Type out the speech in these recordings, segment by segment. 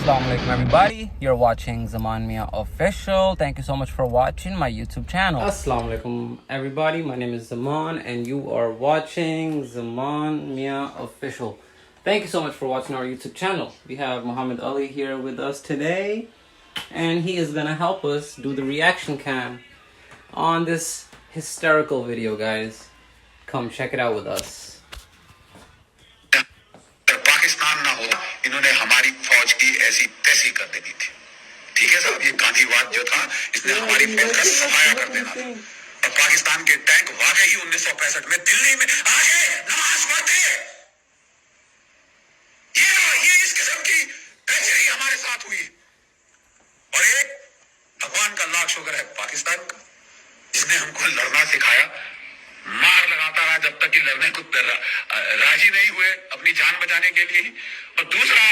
Assalamualaikum everybody. You're watching Zaman Mia Official. Thank you so much for watching my YouTube channel. Assalamualaikum everybody. My name is Zaman and you are watching Zaman Mia Official. Thank you so much for watching our YouTube channel. We have Muhammad Ali here with us today and he is gonna help us do the reaction cam on this hysterical video, guys. Come check it out with us. Pakistan ना हो, इन्होंने हमारी फौज की ऐसी तैसी कर देनी थी। ठीक है साहब, ये गांधीवाद जो था इसने हमारी फौज का सफाया कर देना था। और पाकिस्तान के टैंक वाकई 1965 में दिल्ली में आके नमाज पढ़ते। ये इस किस्म की ट्रेजेडी हमारे साथ हुई। और एक भगवान का लाख शुक्र है पाकिस्तान का, जिसने हमको लड़ना सिखाया, मार लगाता रहा जब तक कि लड़ने को राजी नहीं हुए अपनी जान बचाने के लिए। और दूसरा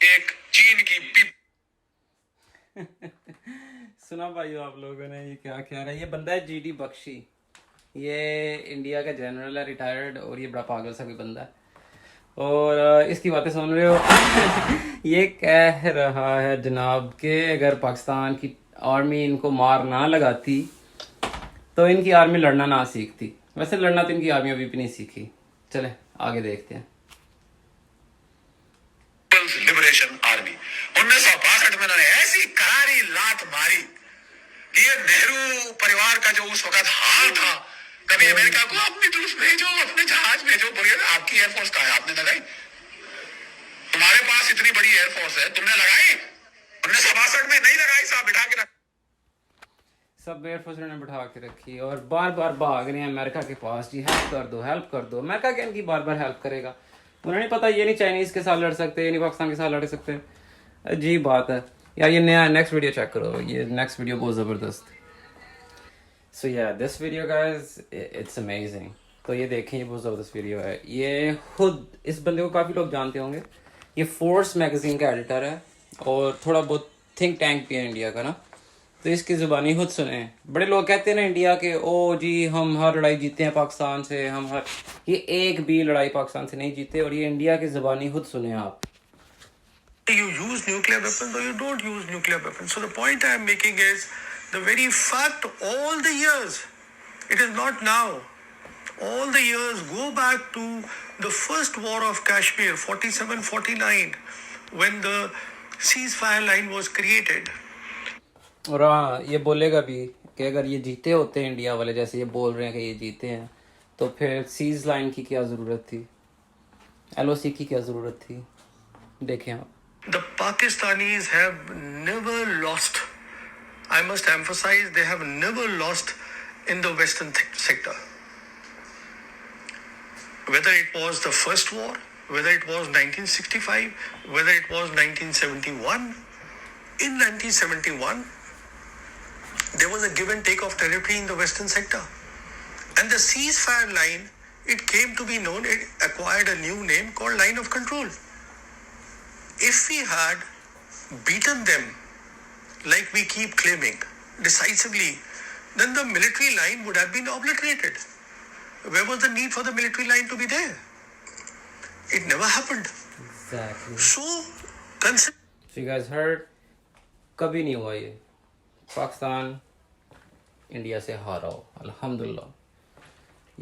एक चीन की सुना भाइयों आप लोगों ने ये क्या कह रहा है। ये बंदा है जीडी बख्शी, ये इंडिया का जनरल है, रिटायर्ड, और ये बड़ा पागल सा कोई बंदा है। और इसकी बातें सुन रहे हो। ये कह रहा है जनाब के अगर पाकिस्तान की आर्मी इनको मार ना लगाती तो इनकी आर्मी लड़ना ना सीखती। वैसे लड़ना तो इनकी आर्मी अभी भी नहीं सीखी। चले आगे देखते हैं। लिबरेशन आर्मी 1962 में उन्होंने ऐसी करारी लात मारी कि ये नेहरू परिवार का जो उस वक्त हाल था, कभी अमेरिका को अपनी तरफ भेजो, अपने जहाज भेजो, बोलिए आपकी एयरफोर्स कहाँ है, आपने लगाई? तुम्हारे पास इतनी बड़ी एयरफोर्स है, तुमने लगाई? 1962 में नहीं लगाई साहब, बिठा के रख सब एयरफोर्स ने बिठा के रखी और बार बार भाग रहे हैं अमेरिका के पास, जी हेल्प कर दो, हेल्प कर दो। अमेरिका क्या इनकी बार बार हेल्प करेगा? उन्हें नहीं पता ये नहीं चाइनीज के साथ लड़ सकते, ये नहीं पाकिस्तान के साथ लड़ सकते। अजीब बात है यार। ये नया नेक्स्ट वीडियो चेक करो, ये नेक्स्ट वीडियो बहुत ज़बरदस्त। सो या this video guys it's amazing. तो ये देखें, ये बहुत ज़बरदस्त वीडियो है। ये खुद इस बंदे को काफ़ी लोग जानते होंगे। ये फोर्स मैगजीन का एडिटर है और थोड़ा बहुत थिंक टैंक भी है इंडिया का ना। तो इसकी ज़ुबानी खुद सुने। बड़े लोग कहते हैं ना इंडिया के, ओ जी हम हर लड़ाई जीते हैं पाकिस्तान से, हम हर, ये एक भी लड़ाई पाकिस्तान से नहीं जीते। और ये इंडिया की ज़ुबानी खुद सुने आप। You use nuclear weapons or you don't use nuclear weapons. So the point I am making is the very fact all the years, it is not now, all the years go back to the first war of Kashmir 47-49 when the ceasefire line was created. और हाँ ये बोलेगा भी कि अगर ये जीते होते हैं इंडिया वाले, जैसे ये बोल रहे हैं कि ये जीते हैं, तो फिर सीज लाइन की क्या ज़रूरत थी, LOC की क्या ज़रूरत थी। देखें आप। The Pakistanis have never lost. I must emphasize, they have never lost in the western sector. Whether it was the first war, whether it was 1965, whether it was 1971. In 1971, there was a give and take of territory in the western sector. And the ceasefire line, it came to be known, it acquired a new name called line of control. If we had beaten them, like we keep claiming, decisively, then the military line would have been obliterated. Where was the need for the military line to be there? It never happened. Exactly. So, consider. So you guys heard, कभी नहीं हुआ ये। Pakistan India से हारा हो, अल्हम्दुलिल्लाह।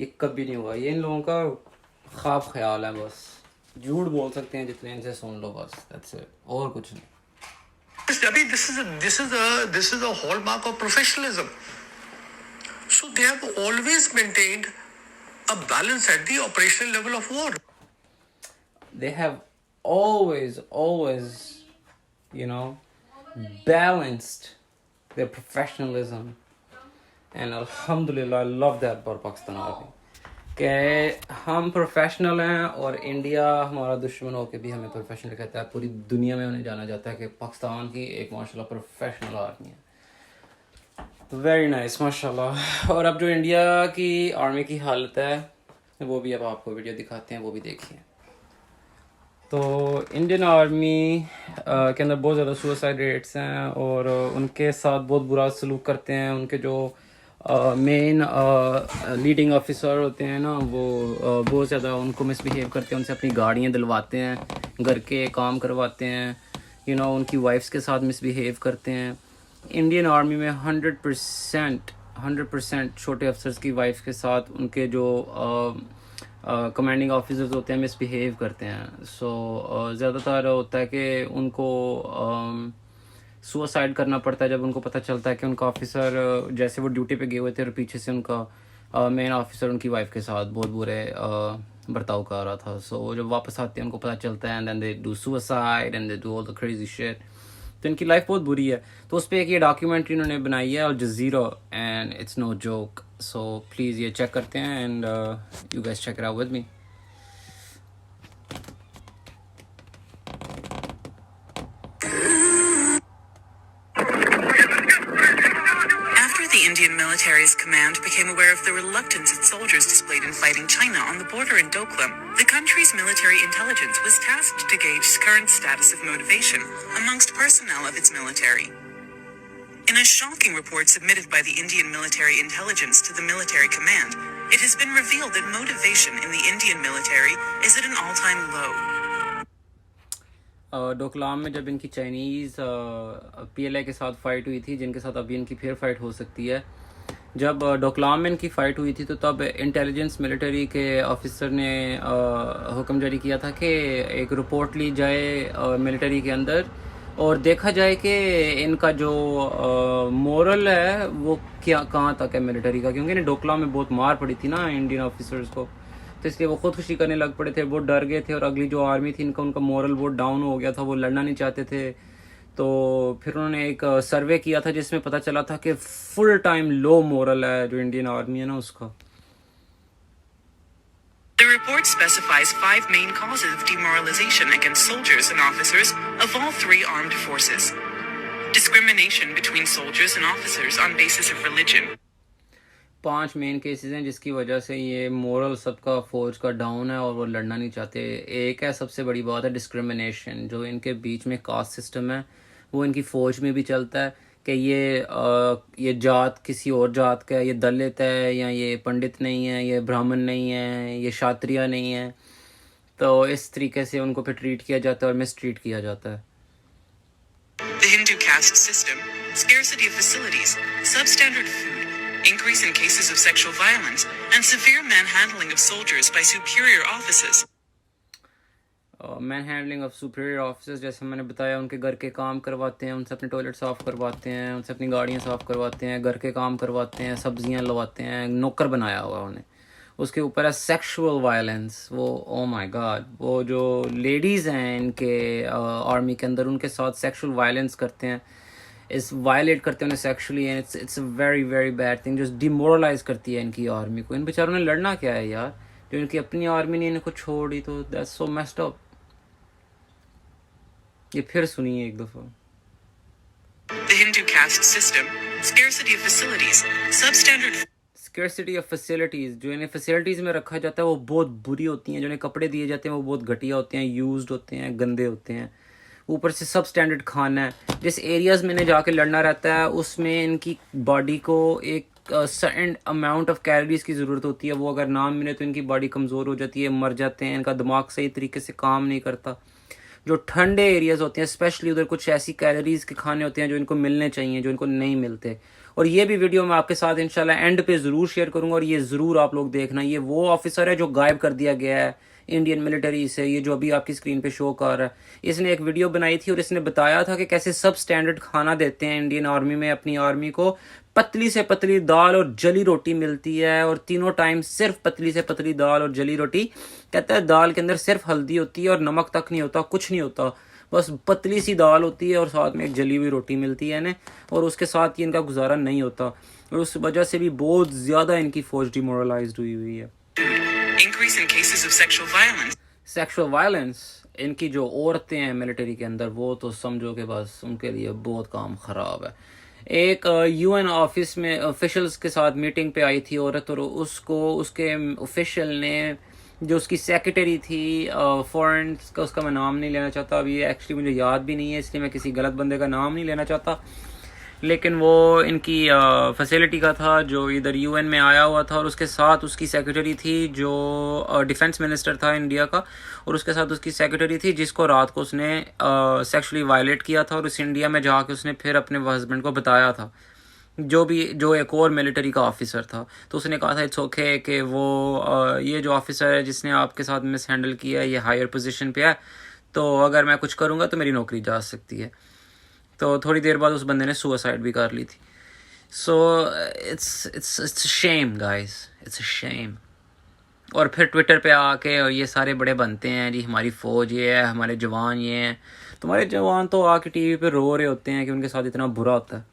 ये कभी नहीं हुआ। ये इन लोगों का ख्वाब ख्याल है, बस झूठ बोल सकते हैं जितने, इनसे सुन लो बस, that's it, और कुछ नहीं। This is a hallmark of professionalism. So they have always maintained a balance at the operational level of war. They have always, you know, balanced their professionalism, and alhamdulillah, I love that about Pakistan Army. कि हम professional हैं और India हमारा दुश्मन होकर भी हमें professional कहता है। पूरी दुनिया में उन्हें जाना जाता है कि पाकिस्तान की एक माशाल्लाह प्रोफेशनल आर्मी है। वेरी नाइस माशाल्लाह। और अब जो इंडिया की आर्मी की हालत है वो भी अब आपको वीडियो दिखाते हैं, वो भी देखिए। तो इंडियन आर्मी के अंदर बहुत ज़्यादा सुसाइड रेट्स हैं और उनके साथ बहुत बुरा सलूक करते हैं। उनके जो मेन लीडिंग ऑफिसर होते हैं ना, वो बहुत ज़्यादा उनको मिसबिहेव करते हैं, उनसे अपनी गाड़ियाँ दिलवाते हैं, घर के काम करवाते हैं, उनकी वाइफ्स के साथ मिसबिहेव करते हैं। इंडियन आर्मी में 100% छोटे अफसर्स की वाइफ के साथ उनके जो कमांडिंग ऑफिसर्स होते हैं मिसबिहेव करते हैं। सो ज़्यादातर होता है कि उनको सुसाइड करना पड़ता है जब उनको पता चलता है कि उनका ऑफिसर, जैसे वो ड्यूटी पे गए हुए थे और पीछे से उनका मेन ऑफिसर उनकी वाइफ के साथ बहुत बुरे बर्ताव कर रहा था। सो वो जब वापस आते हैं उनको पता चलता है, and then they do suicide and they do all the crazy shit. तो इनकी लाइफ बहुत बुरी है। तो उस पर एक ये डॉक्यूमेंट्री इन्होंने बनाई है, Al Jazeera, and it's no joke. So please ये चेक करते हैं, and you guys check it out with me. The Indian military's command became aware of the reluctance its soldiers displayed in fighting China on the border in Doklam. The country's military intelligence was tasked to gauge current status of motivation amongst personnel of its military. In a shocking report submitted by the Indian military intelligence to the military command, it has been revealed that motivation in the Indian military is at an all-time low. Doklam में जब इनकी Chinese PLA के साथ fight हुई थी, जिनके साथ अभी इनकी फिर फ़ाइट हो सकती है, जब डोकलाम में इनकी फ़ाइट हुई थी तो तब इंटेलिजेंस मिलिट्री के ऑफिसर ने हुक्म जारी किया था कि एक रिपोर्ट ली जाए मिलिट्री के अंदर और देखा जाए कि इनका जो मोरल है वो क्या कहाँ तक है मिलिट्री का, क्योंकि इन्हें डोकलाम में बहुत मार पड़ी थी ना इंडियन ऑफिसर्स को, तो इसलिए वो खुदकुशी करने लग पड़े थे, बहुत डर गए थे। और अगली जो आर्मी थी उनका मोरल बहुत डाउन हो गया था, वो लड़ना नहीं चाहते थे। तो फिर उन्होंने एक सर्वे किया था जिसमें पता चला था कि फुल टाइम लो मोरल है जो इंडियन आर्मी है ना उसका। The report specifies 5 main causes of demoralization against soldiers and officers of all 3 armed forces. Discrimination between soldiers and officers on basis of religion. 5 main cases हैं जिसकी वजह से ये मोरल सबका फौज का डाउन है और वो लड़ना नहीं चाहते। एक है, सबसे बड़ी बात है डिस्क्रिमिनेशन, जो इनके बीच में कास्ट सिस्टम है वो इनकी फ़ौज में भी चलता है कि ये जात किसी और जात का है, ये दलित है या ये पंडित नहीं है, ये ब्राह्मण नहीं है, ये क्षत्रिय नहीं है, तो इस तरीके से उनको फिर ट्रीट किया जाता है और मिसट्रीट किया जाता है। The Hindu caste system, scarcity of facilities, substandard food, increase in cases of sexual violence, and severe manhandling of soldiers by superior officers. Manhandling of superior officers, जैसे मैंने बताया, उनके घर के काम करवाते हैं, उनसे अपने टॉयलेट साफ़ करवाते हैं, उनसे अपनी गाड़ियाँ साफ़ करवाते हैं, घर के काम करवाते हैं, सब्जियाँ लवाते हैं, नौकर बनाया हुआ उन्हें। उसके ऊपर है सेक्सुअल वायलेंस। वो ओ माय गॉड, वो जो लेडीज़ हैं इनके आर्मी के अंदर उनके साथ सेक्सुअल वायलेंस करते हैं, इस वायलेट करते हैं उन्हें sexually, and it's a very very bad thing जो डिमोरलाइज करती है इनकी आर्मी को। इन बेचारों ने लड़ना क्या है यार, जो इनकी अपनी आर्मी ने इनको छोड़ी, तो दैट्स सो मेस्ड अप। ये फिर सुनिए एक दफ़ा। The Hindu caste system, scarcity of facilities, substandard. Scarcity of facilities, जो इन्हें फैसिलिटीज़ में रखा जाता है वो बहुत बुरी होती हैं, जो इन्हें कपड़े दिए जाते हैं वो बहुत घटिया होते हैं, यूज्ड होते हैं, गंदे होते हैं। ऊपर से सब स्टैंडर्ड खाना है। जिस एरियाज़ में इन्हें जाके लड़ना रहता है उसमें इनकी बॉडी को एक सर्टेन अमाउंट ऑफ कैलोरीज की ज़रूरत होती है, वो अगर ना मिले तो इनकी बॉडी कमज़ोर हो जाती है, मर जाते हैं, इनका दिमाग सही तरीके से काम नहीं करता। जो ठंडे एरियाज़ होते हैं स्पेशली, उधर कुछ ऐसी कैलोरीज़ के खाने होते हैं जो इनको मिलने चाहिए, जो इनको नहीं मिलते। और ये भी वीडियो मैं आपके साथ इंशाल्लाह एंड पे ज़रूर शेयर करूँगा, और ये ज़रूर आप लोग देखना। ये वो ऑफिसर है जो गायब कर दिया गया है इंडियन मिलिट्री से, ये जो अभी आपकी स्क्रीन पे शो कर रहा है। इसने एक वीडियो बनाई थी और इसने बताया था कि कैसे सब स्टैंडर्ड खाना देते हैं इंडियन आर्मी में अपनी आर्मी को। पतली से पतली दाल और जली रोटी मिलती है, और तीनों टाइम सिर्फ पतली से पतली दाल और जली रोटी। कहता है दाल के अंदर सिर्फ हल्दी होती है और नमक तक नहीं होता, कुछ नहीं होता, बस पतली सी दाल होती है और साथ में एक जली हुई रोटी मिलती है इन्हें, और उसके साथ ही इनका गुजारा नहीं होता। और उस वजह से भी बहुत ज़्यादा इनकी फौज डिमोरलाइज्ड हुई है। Increase in cases of sexual violence. Sexual violence, इनकी जो औरतें हैं मिलिट्री के अंदर वो तो समझो कि बस उनके लिए बहुत काम ख़राब है। एक UN ऑफिस में ऑफिशियल्स के साथ मीटिंग पे आई थी औरत, और उसके ऑफिशियल ने, जो उसकी सेक्रेटरी थी फॉरेन का, उसका मैं नाम नहीं लेना चाहता अभी, एक्चुअली मुझे याद भी नहीं है इसलिए मैं किसी गलत बंदे का नाम नहीं लेना चाहता, लेकिन वो इनकी फैसिलिटी का था, जो इधर यूएन में आया हुआ था, और उसके साथ उसकी सेक्रेटरी थी जो डिफेंस मिनिस्टर था इंडिया का, और उसके साथ उसकी सेक्रेटरी थी जिसको रात को उसने सेक्सुअली वायलेट किया था, और उस इंडिया में जाके उसने फिर अपने हस्बैंड को बताया था, जो एक और मिलिट्री का ऑफिसर था। तो उसने कहा था इट्स ओके कि वो ये जो ऑफिसर है जिसने आपके साथ मिस हैंडल किया है, ये हायर पोजीशन पे है, तो अगर मैं कुछ करूँगा तो मेरी नौकरी जा सकती है। तो थोड़ी देर बाद उस बंदे ने सुसाइड भी कर ली थी। So it's shame guys, it's a shame. और फिर ट्विटर पे आके और ये सारे बड़े बनते हैं जी, हमारी फ़ौज ये है, हमारे जवान ये हैं। तुम्हारे जवान तो आके टीवी पे रो रहे होते हैं कि उनके साथ इतना बुरा होता है।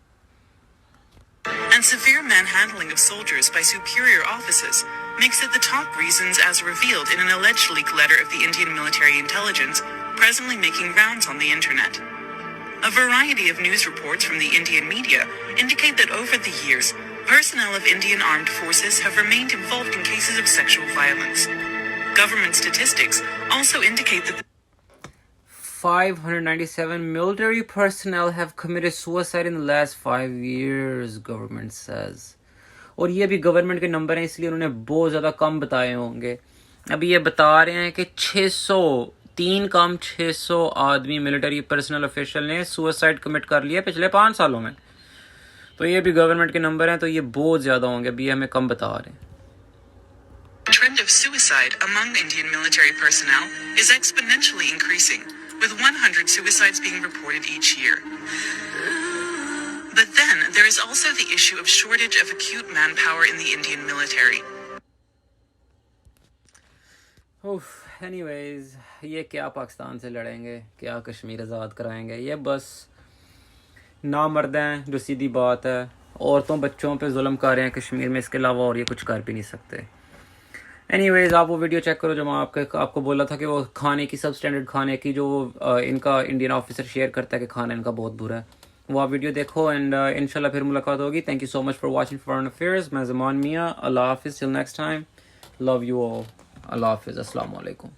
And severe manhandling of soldiers by superior officers makes it the top reasons as revealed in an alleged leaked letter of the Indian military intelligence presently making rounds on the internet. A variety of news reports from the Indian media indicate that over the years, personnel of Indian armed forces have remained involved in cases of sexual violence. Government statistics also indicate that 597 military personnel have committed suicide in the last 5 years, government says. और ये भी government के number हैं, इसलिए उन्होंने बहुत ज़्यादा कम बताए होंगे। अभी ये बता रहे हैं कि 600 आदमी मिलिट्री पर्सनल ऑफिशियल ने सुसाइड कमिट कर लिया पिछले 5 सालों में। तो ये भी गवर्नमेंट के नंबर हैं, तो ये बहुत ज़्यादा होंगे, अभी हमें कम बता रहे हैं। trend of suicide among Indian military personnel is exponentially increasing, with 100 suicides being reported each year. But then there is also the issue of shortage of acute manpower in the Indian military. Anyways, ये क्या पाकिस्तान से लड़ेंगे, क्या कश्मीर आज़ाद कराएंगे, ये बस नामर्द हैं, जो सीधी बात है। औरतों बच्चों पे जुल्म कर रहे हैं कश्मीर में, इसके अलावा और ये कुछ कर भी नहीं सकते। एनीवेज, आप वो वीडियो चेक करो जो मैं आपको बोला था कि वो खाने की, सब स्टैंडर्ड खाने की, जो इनका इंडियन ऑफिसर शेयर करता है कि खाना इनका बहुत बुरा है, वो आप वीडियो देखो। एंड इंशाल्लाह फिर मुलाकात होगी। Thank you so much for watching Foreign Affairs. मैं ज़मान मियाँ, अल्लाह हाफिज़, till next time, love you all, Allah हाफिज़, अस्सलाम वालेकुम।